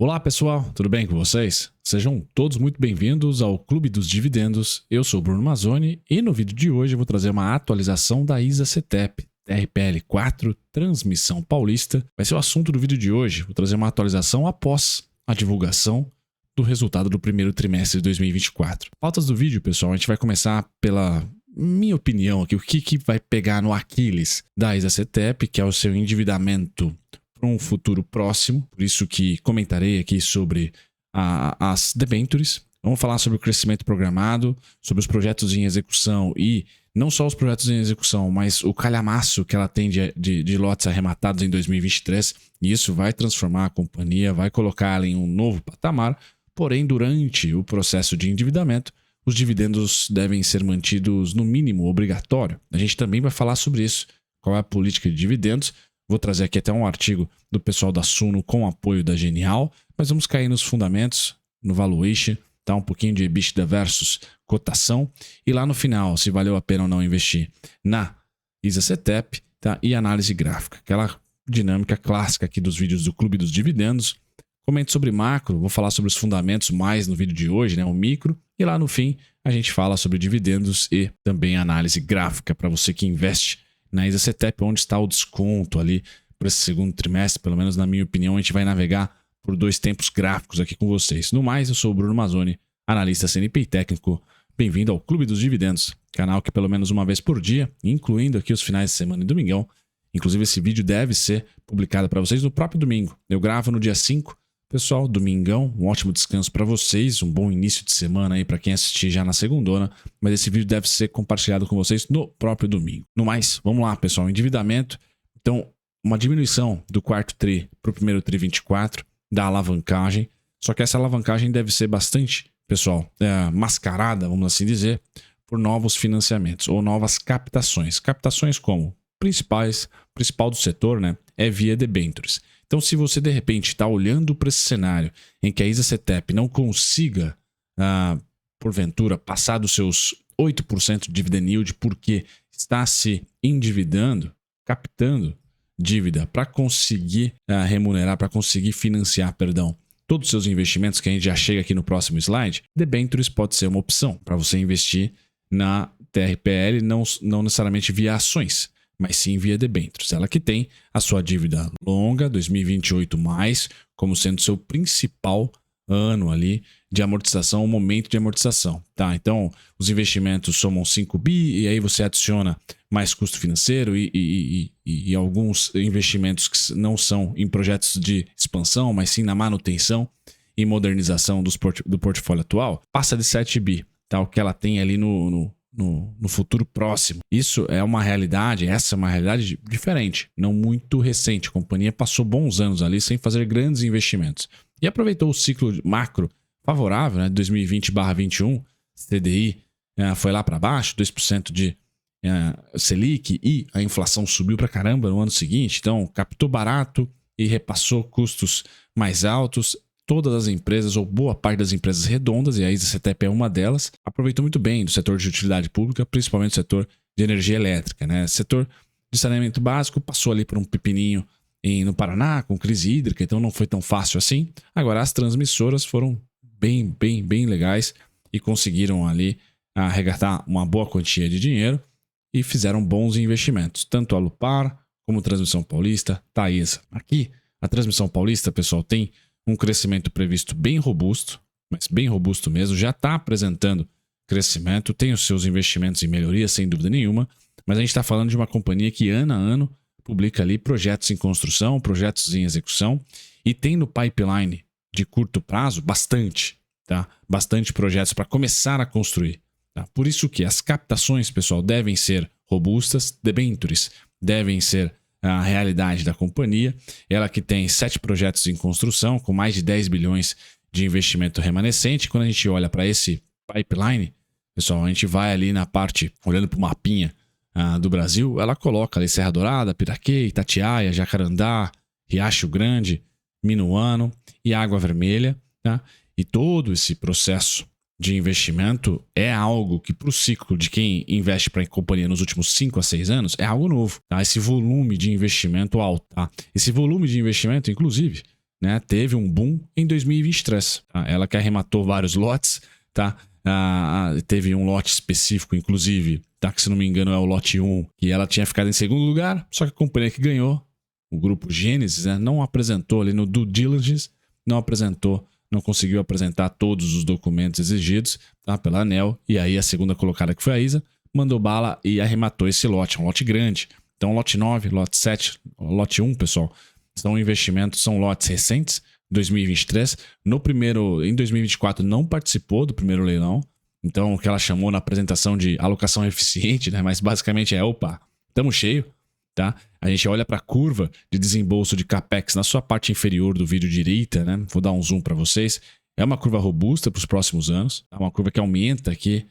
Olá pessoal, tudo bem com vocês? Sejam todos muito bem-vindos ao Clube dos Dividendos. Eu sou o Bruno Mazzoni e no vídeo de hoje eu vou trazer uma atualização da ISA-CTEP, TRPL4, Transmissão Paulista. Vai ser o assunto do vídeo de hoje. Vou trazer uma atualização após a divulgação do resultado do primeiro trimestre de 2024. Pautas do vídeo, pessoal, a gente vai começar pela minha opinião aqui, o que vai pegar no Aquiles da ISA-CTEP, que é o seu endividamento para um futuro próximo, por isso que comentarei aqui sobre as debentures. Vamos falar sobre o crescimento programado, sobre os projetos em execução e não só os projetos em execução, mas o calhamaço que ela tem de lotes arrematados em 2023, e isso vai transformar a companhia, vai colocá-la em um novo patamar, porém durante o processo de endividamento, os dividendos devem ser mantidos no mínimo obrigatório. A gente também vai falar sobre isso, qual é a política de dividendos. Vou trazer aqui até um artigo do pessoal da Suno com apoio da Genial, mas vamos cair nos fundamentos, no valuation, tá? Um pouquinho de EBITDA versus cotação e lá no final, se valeu a pena ou não investir na ISA-CTEP, tá? E análise gráfica, aquela dinâmica clássica aqui dos vídeos do Clube dos Dividendos. Comente sobre macro, vou falar sobre os fundamentos mais no vídeo de hoje, né? O micro, e lá no fim a gente fala sobre dividendos e também análise gráfica para você que investe na ISA-CTEP, onde está o desconto ali para esse segundo trimestre, pelo menos na minha opinião, a gente vai navegar por dois tempos gráficos aqui com vocês. No mais, eu sou o Bruno Mazzoni, analista CNPI técnico. Bem-vindo ao Clube dos Dividendos, canal que pelo menos uma vez por dia, incluindo aqui os finais de semana e domingão. Inclusive esse vídeo deve ser publicado para vocês no próprio domingo. Eu gravo no dia 5. Pessoal, domingão, um ótimo descanso para vocês, um bom início de semana aí para quem assistir já na segundona, mas esse vídeo deve ser compartilhado com vocês no próprio domingo. No mais, vamos lá, pessoal, endividamento. Então, uma diminuição do quarto TRI para o primeiro TRI 24 da alavancagem, só que essa alavancagem deve ser bastante, pessoal, mascarada, vamos assim dizer, por novos financiamentos ou novas captações. Captações como? Principal do setor, né, é via debentures. Então, se você de repente está olhando para esse cenário em que a ISA-CTEP não consiga, porventura, passar dos seus 8% de dividend yield porque está se endividando, captando dívida para conseguir remunerar, para conseguir financiar, todos os seus investimentos, que a gente já chega aqui no próximo slide, debentures pode ser uma opção para você investir na TRPL, não necessariamente via ações, mas sim via debentures. Ela que tem a sua dívida longa, 2028 mais, como sendo seu principal ano ali de amortização, o momento de amortização, tá? Então, os investimentos somam 5 bi e aí você adiciona mais custo financeiro e alguns investimentos que não são em projetos de expansão, mas sim na manutenção e modernização do portfólio atual, passa de 7 bi, tá? O que ela tem ali no futuro próximo. Isso é uma realidade, essa é uma realidade diferente, não muito recente. A companhia passou bons anos ali sem fazer grandes investimentos. E aproveitou o ciclo macro favorável, né, 2020/21, CDI foi lá para baixo, 2% de Selic e a inflação subiu para caramba no ano seguinte. Então, captou barato e repassou custos mais altos. Todas as empresas, ou boa parte das empresas redondas, e a ISA-CTEP é uma delas, aproveitou muito bem do setor de utilidade pública, principalmente do setor de energia elétrica, né? Setor de saneamento básico passou ali por um pepininho no Paraná, com crise hídrica, então não foi tão fácil assim. Agora, as transmissoras foram bem legais e conseguiram ali arrecadar uma boa quantia de dinheiro e fizeram bons investimentos, tanto a Lupar como a Transmissão Paulista, Taesa. Aqui, a Transmissão Paulista, pessoal, tem um crescimento previsto bem robusto, mas bem robusto mesmo, já está apresentando crescimento, tem os seus investimentos em melhoria, sem dúvida nenhuma, mas a gente está falando de uma companhia que ano a ano publica ali projetos em construção, projetos em execução e tem no pipeline de curto prazo bastante, tá? Bastante projetos para começar a construir. Tá? Por isso que as captações, pessoal, devem ser robustas, debentures devem ser a realidade da companhia. Ela que tem 7 projetos em construção, com mais de 10 bilhões de investimento remanescente. Quando a gente olha para esse pipeline, pessoal, a gente vai ali na parte, olhando para o mapinha do Brasil, ela coloca ali Serra Dourada, Piraquê, Itatiaia, Jacarandá, Riacho Grande, Minuano e Água Vermelha, tá? E todo esse processo de investimento é algo que para o ciclo de quem investe para a companhia nos últimos 5 a 6 anos é algo novo, tá? Esse volume de investimento alto, tá? Esse volume de investimento, inclusive, né, teve um boom em 2023. Tá? Ela que arrematou vários lotes, tá? Teve um lote específico, inclusive, tá? Que se não me engano é o lote 1, que ela tinha ficado em segundo lugar, só que a companhia que ganhou, o grupo Gênesis, né, não apresentou ali no due diligence, não conseguiu apresentar todos os documentos exigidos, tá, pela ANEEL, e aí a segunda colocada, que foi a ISA, mandou bala e arrematou esse lote, um lote grande. Então, lote 9, lote 7, lote 1, pessoal, são investimentos, são lotes recentes, 2023. Em 2024 não participou do primeiro leilão, então o que ela chamou na apresentação de alocação eficiente, né, mas basicamente opa, estamos cheio. Tá? A gente olha para a curva de desembolso de CAPEX na sua parte inferior do vídeo direita, né? Vou dar um zoom para vocês. É uma curva robusta para os próximos anos. É uma curva que aumenta aqui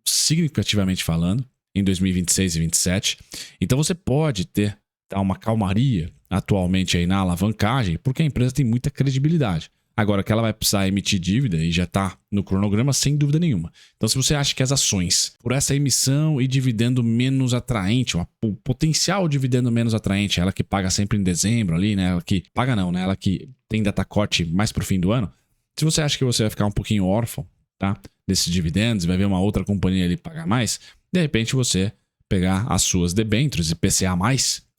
significativamente falando em 2026 e 2027. Então você pode ter uma calmaria atualmente aí na alavancagem, porque a empresa tem muita credibilidade. Agora que ela vai precisar emitir dívida e já está no cronograma, sem dúvida nenhuma. Então, se você acha que as ações, por essa emissão e dividendo menos atraente, o potencial dividendo menos atraente, ela que paga sempre em dezembro ali, né? Ela que paga não, né? Ela que tem data corte mais para o fim do ano. Se você acha que você vai ficar um pouquinho órfão, tá, desses dividendos, vai ver uma outra companhia ali pagar mais, de repente você pegar as suas debêntures, IPCA+,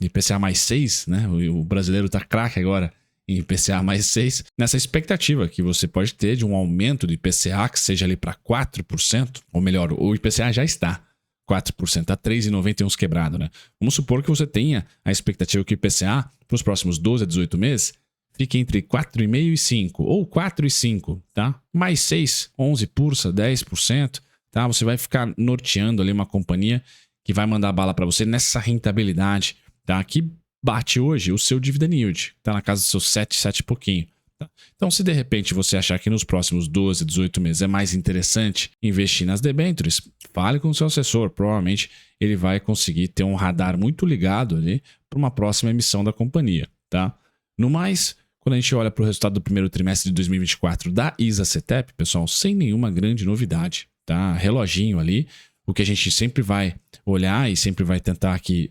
IPCA mais 6, né? O brasileiro tá craque agora em IPCA mais 6, nessa expectativa que você pode ter de um aumento do IPCA que seja ali para 4%, ou melhor, o IPCA já está 4%, está 3,91 quebrado, né? Vamos supor que você tenha a expectativa que o IPCA para os próximos 12 a 18 meses fique entre 4,5% e 5%, ou 4% e 5%, tá? Mais 6%, 11%, 10%, tá? Você vai ficar norteando ali uma companhia que vai mandar bala para você nessa rentabilidade, tá? Que bate hoje o seu dividend yield, está na casa dos seus 7 e pouquinho. Tá? Então, se de repente você achar que nos próximos 12, 18 meses é mais interessante investir nas debêntures, fale com o seu assessor. Provavelmente ele vai conseguir ter um radar muito ligado ali para uma próxima emissão da companhia. Tá? No mais, quando a gente olha para o resultado do primeiro trimestre de 2024 da ISA-CTEP, pessoal, sem nenhuma grande novidade. Tá? Reloginho ali. O que a gente sempre vai olhar e sempre vai tentar aqui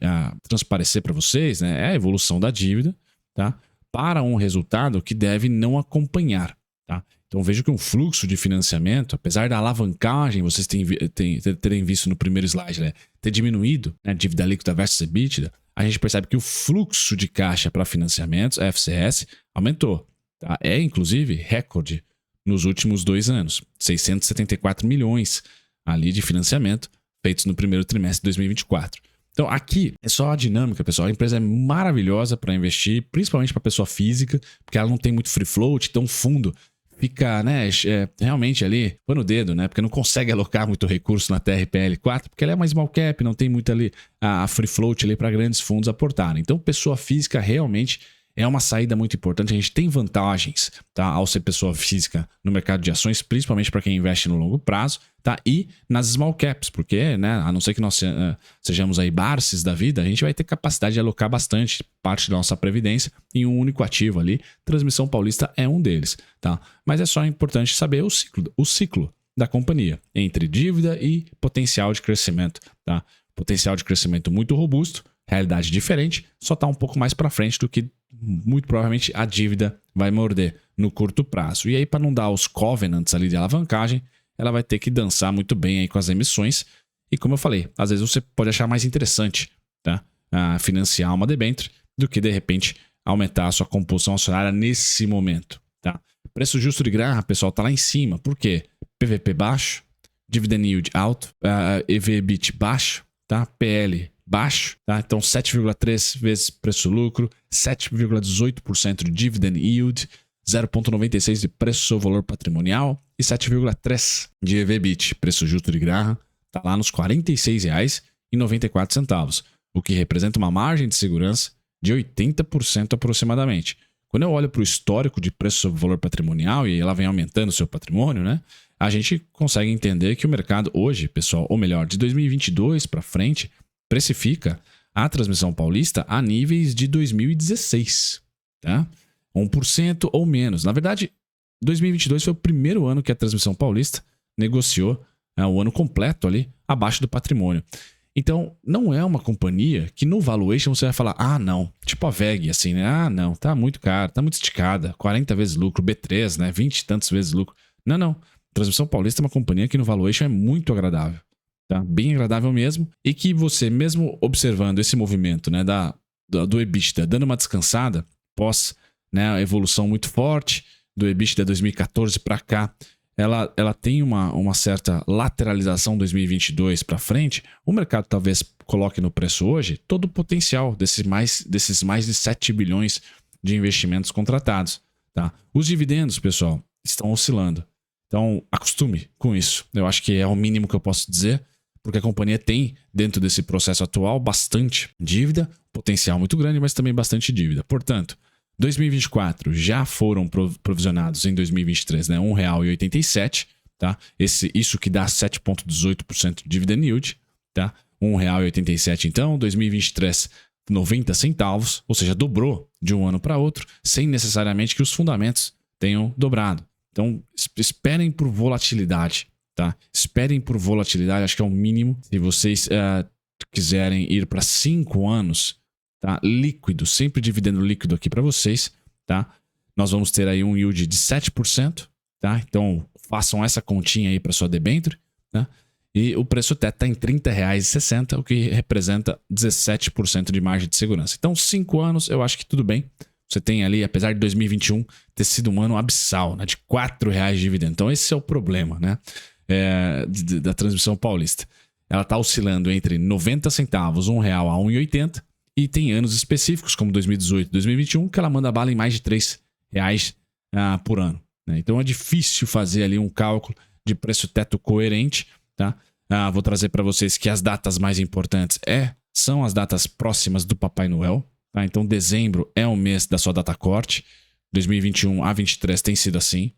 transparecer para vocês, né, é a evolução da dívida, tá, para um resultado que deve não acompanhar. Tá? Então veja que um fluxo de financiamento, apesar da alavancagem, vocês terem visto no primeiro slide, né, ter diminuído, né, dívida líquida versus EBITDA, a gente percebe que o fluxo de caixa para financiamentos, FCS, aumentou. Tá? É inclusive recorde nos últimos 2 anos, 674 milhões ali de financiamento feitos no primeiro trimestre de 2024. Então aqui é só a dinâmica, pessoal. A empresa é maravilhosa para investir, principalmente para pessoa física, porque ela não tem muito free float, então o fundo fica, né, realmente ali, põe no dedo, né, porque não consegue alocar muito recurso na TRPL4, porque ela é uma small cap, não tem muito ali a free float ali para grandes fundos aportarem. Então pessoa física realmente é uma saída muito importante. A gente tem vantagens, tá, ao ser pessoa física no mercado de ações, principalmente para quem investe no longo prazo, tá, e nas small caps, porque, né, a não ser que nós sejamos aí Barces da vida, a gente vai ter capacidade de alocar bastante parte da nossa previdência em um único ativo ali. Transmissão Paulista é um deles, tá? Mas é só importante saber o ciclo da companhia entre dívida e potencial de crescimento, tá? Potencial de crescimento muito robusto, realidade diferente, só está um pouco mais para frente do que muito provavelmente a dívida vai morder no curto prazo. E aí, para não dar os covenants ali de alavancagem, ela vai ter que dançar muito bem aí com as emissões. E como eu falei, às vezes você pode achar mais interessante, tá, financiar uma debênture do que de repente aumentar a sua composição acionária nesse momento. Tá? Preço justo de Graham, pessoal, está lá em cima. Por quê? PVP baixo, dividend yield alto, EV/EBIT baixo, tá? PL baixo, tá? Então 7,3 vezes preço-lucro, 7,18% de dividend yield, 0,96 de preço-valor patrimonial e 7,3 de EV/EBIT, preço justo de Graham, tá lá nos R$ 46,94, o que representa uma margem de segurança de 80% aproximadamente. Quando eu olho para o histórico de preço-valor patrimonial e ela vem aumentando o seu patrimônio, né, a gente consegue entender que o mercado hoje, pessoal, ou melhor, de 2022 para frente, precifica a Transmissão Paulista a níveis de 2016, tá? 1% ou menos. Na verdade, 2022 foi o primeiro ano que a Transmissão Paulista negociou o ano completo ali abaixo do patrimônio. Então, não é uma companhia que no valuation você vai falar, ah, não, tipo a VEG, assim, né? Ah, não, tá muito caro, tá muito esticada, 40 vezes lucro, B3, né? 20 e tantos vezes lucro. Não, não. Transmissão Paulista é uma companhia que no valuation é muito agradável, tá? Bem agradável mesmo. E que você, mesmo observando esse movimento, né, do EBITDA, dando uma descansada, pós, né, a evolução muito forte do EBITDA 2014 para cá, ela tem uma certa lateralização 2022 para frente. O mercado talvez coloque no preço hoje todo o potencial desses mais de 7 bilhões de investimentos contratados. Tá? Os dividendos, pessoal, estão oscilando. Então, acostume com isso. Eu acho que é o mínimo que eu posso dizer, porque a companhia tem, dentro desse processo atual, bastante dívida, potencial muito grande, mas também bastante dívida. Portanto, 2024 já foram provisionados em 2023, né? R$ 1,87, tá? Isso que dá 7,18% de dividend yield, tá? R$ 1,87 então, 2023 90 centavos, ou seja, dobrou de um ano para outro, sem necessariamente que os fundamentos tenham dobrado. Então, esperem por volatilidade, tá? Esperem por volatilidade, acho que é o mínimo. Se vocês quiserem ir para 5 anos, tá? Líquido, sempre dividendo líquido aqui para vocês, tá? Nós vamos ter aí um yield de 7%, tá? Então, façam essa continha aí para sua debênture, tá? E o preço teto está em R$ 30,60, o que representa 17% de margem de segurança. Então, 5 anos, eu acho que tudo bem. Você tem ali, apesar de 2021 ter sido um ano abissal, né? De R$ 4,00 de dividendo. Então, esse é o problema, né? Da transmissão paulista. Ela está oscilando entre 90 centavos, R$ 1,00 a R$ 1,80. E tem anos específicos, como 2018 e 2021, que ela manda bala em mais de R$ 3,00 por ano. Né? Então é difícil fazer ali um cálculo de preço-teto coerente. Tá? Vou trazer para vocês que as datas mais importantes são as datas próximas do Papai Noel. Tá? Então dezembro é o mês da sua data corte. 2021 a 23 tem sido assim.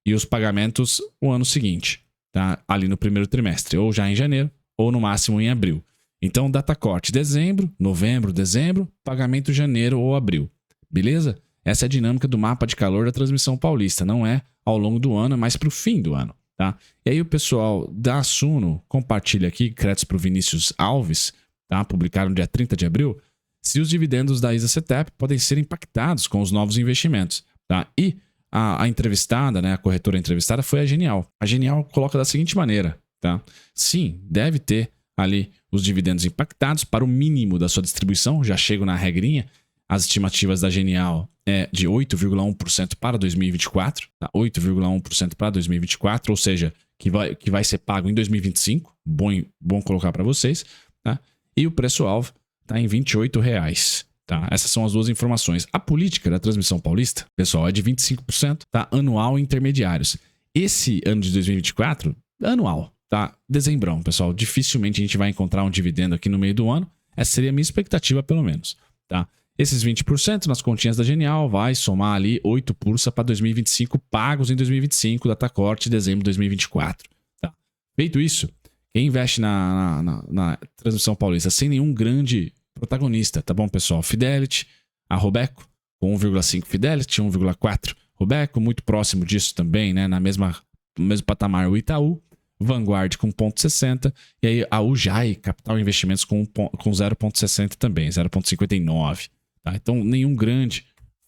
E os pagamentos o ano seguinte. Tá? Ali no primeiro trimestre, ou já em janeiro, ou no máximo em abril. Então, data corte dezembro, novembro, dezembro, pagamento janeiro ou abril. Beleza? Essa é a dinâmica do mapa de calor da transmissão paulista. Não é ao longo do ano, é mais para o fim do ano. Tá? E aí o pessoal da Suno compartilha aqui, créditos para o Vinícius Alves, tá? Publicaram no dia 30 de abril, se os dividendos da ISA-CETEP podem ser impactados com os novos investimentos. Tá? E a entrevistada, né, a corretora entrevistada foi a Genial. A Genial coloca da seguinte maneira. Tá? Sim, deve ter ali os dividendos impactados para o mínimo da sua distribuição, já chego na regrinha, as estimativas da Genial é de 8,1% para 2024, tá? 8,1% para 2024, ou seja, que vai ser pago em 2025, bom colocar para vocês, tá? E o preço-alvo está em R$ 28,00, tá? Essas são as duas informações. A política da transmissão paulista, pessoal, é de 25%, tá? Anual e intermediários. Esse ano de 2024, anual. Tá, dezembrão, pessoal. Dificilmente a gente vai encontrar um dividendo aqui no meio do ano. Essa seria a minha expectativa, pelo menos. Tá? Esses 20% nas continhas da Genial vai somar ali 8 pursa para 2025, pagos em 2025, data corte dezembro de 2024. Tá? Feito isso, quem investe na transmissão paulista sem nenhum grande protagonista, tá bom, pessoal? Fidelity, a Robeco, com 1,5 Fidelity, 1,4 Robeco, muito próximo disso também, né? No mesmo patamar o Itaú. Vanguard com 0,60 e aí a UJAI Capital Investimentos com 0,60 também, 0,59. Tá? Então, nenhum grande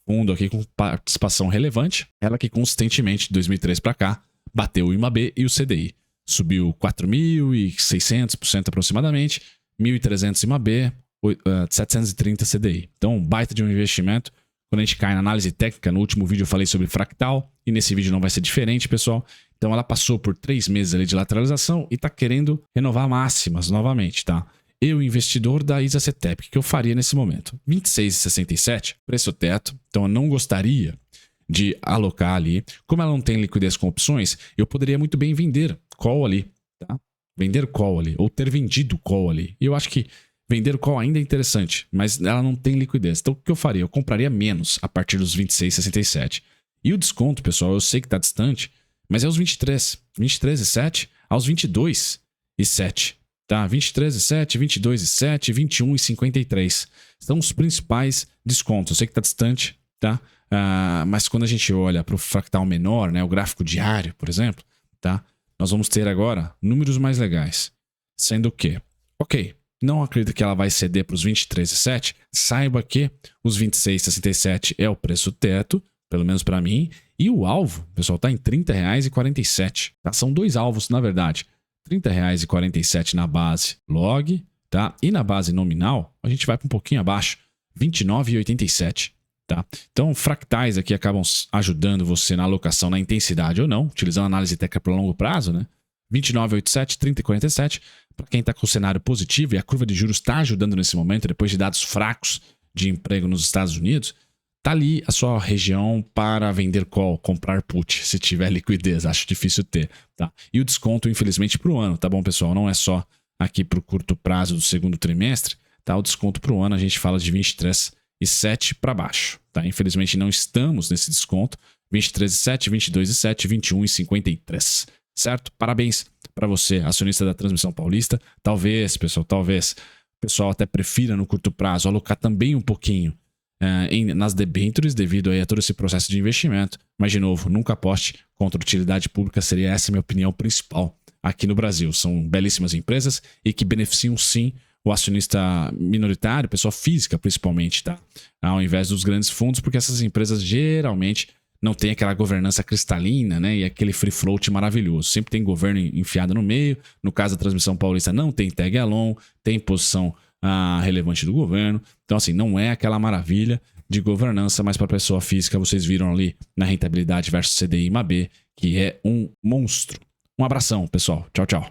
fundo aqui com participação relevante. Ela que consistentemente, de 2003 para cá, bateu o IMAB e o CDI. Subiu 4.600% aproximadamente, 1.300 IMAB, 730 CDI. Então, baita de um investimento. Quando a gente cai na análise técnica, no último vídeo eu falei sobre fractal, e nesse vídeo não vai ser diferente, pessoal. Então ela passou por 3 meses ali de lateralização e está querendo renovar máximas novamente, tá? Eu, investidor da ISA-CETEP, o que eu faria nesse momento? 26,67, preço teto, então eu não gostaria de alocar ali. Como ela não tem liquidez com opções, eu poderia muito bem vender call ali, tá? Vender call ali, ou ter vendido call ali. E eu acho que vender call ainda é interessante, mas ela não tem liquidez. Então o que eu faria? Eu compraria menos a partir dos 26,67. E o desconto, pessoal, eu sei que está distante, mas é os 23,7 aos 22,7. Tá? 23,7, 22,7, 21,53. São os principais descontos. Eu sei que está distante, tá? Mas quando a gente olha para o fractal menor, né, o gráfico diário, por exemplo, tá? Nós vamos ter agora números mais legais. Sendo o quê? Ok, não acredita que ela vai ceder para os 23,7, saiba que os 26,67 é o preço teto, pelo menos para mim, e o alvo, pessoal, está em R$ 30,47. Tá? São dois alvos, na verdade. R$ 30,47 na base log, tá? E na base nominal, a gente vai para um pouquinho abaixo, R$ 29,87. Tá? Então, fractais aqui acabam ajudando você na alocação, na intensidade ou não, utilizando análise técnica para longo prazo, né? 29,87, 30,47. Para quem está com o cenário positivo e a curva de juros está ajudando nesse momento, depois de dados fracos de emprego nos Estados Unidos, tá ali a sua região para vender call, comprar put, se tiver liquidez. Acho difícil ter, tá? E o desconto, infelizmente, para o ano, tá bom, pessoal? Não é só aqui para o curto prazo do segundo trimestre, tá? O desconto para o ano a gente fala de 23,7 para baixo, tá? Infelizmente não estamos nesse desconto. 23,7, 22,7, 21,53, certo? Parabéns para você, acionista da Transmissão Paulista. Talvez, pessoal, talvez o pessoal até prefira no curto prazo alocar também um pouquinho nas debêntures devido aí a todo esse processo de investimento. Mas, de novo, nunca aposte contra a utilidade pública. Seria essa a minha opinião principal aqui no Brasil. São belíssimas empresas e que beneficiam sim o acionista minoritário, pessoa física principalmente, tá? Ao invés dos grandes fundos, porque essas empresas geralmente não têm aquela governança cristalina, né? E aquele free float maravilhoso. Sempre tem governo enfiado no meio. No caso da Transmissão Paulista não tem tag along, tem posição relevante do governo. Então, assim, não é aquela maravilha de governança, mas para pessoa física, vocês viram ali na rentabilidade versus CDI e MAB, que é um monstro. Um abração, pessoal. Tchau, tchau.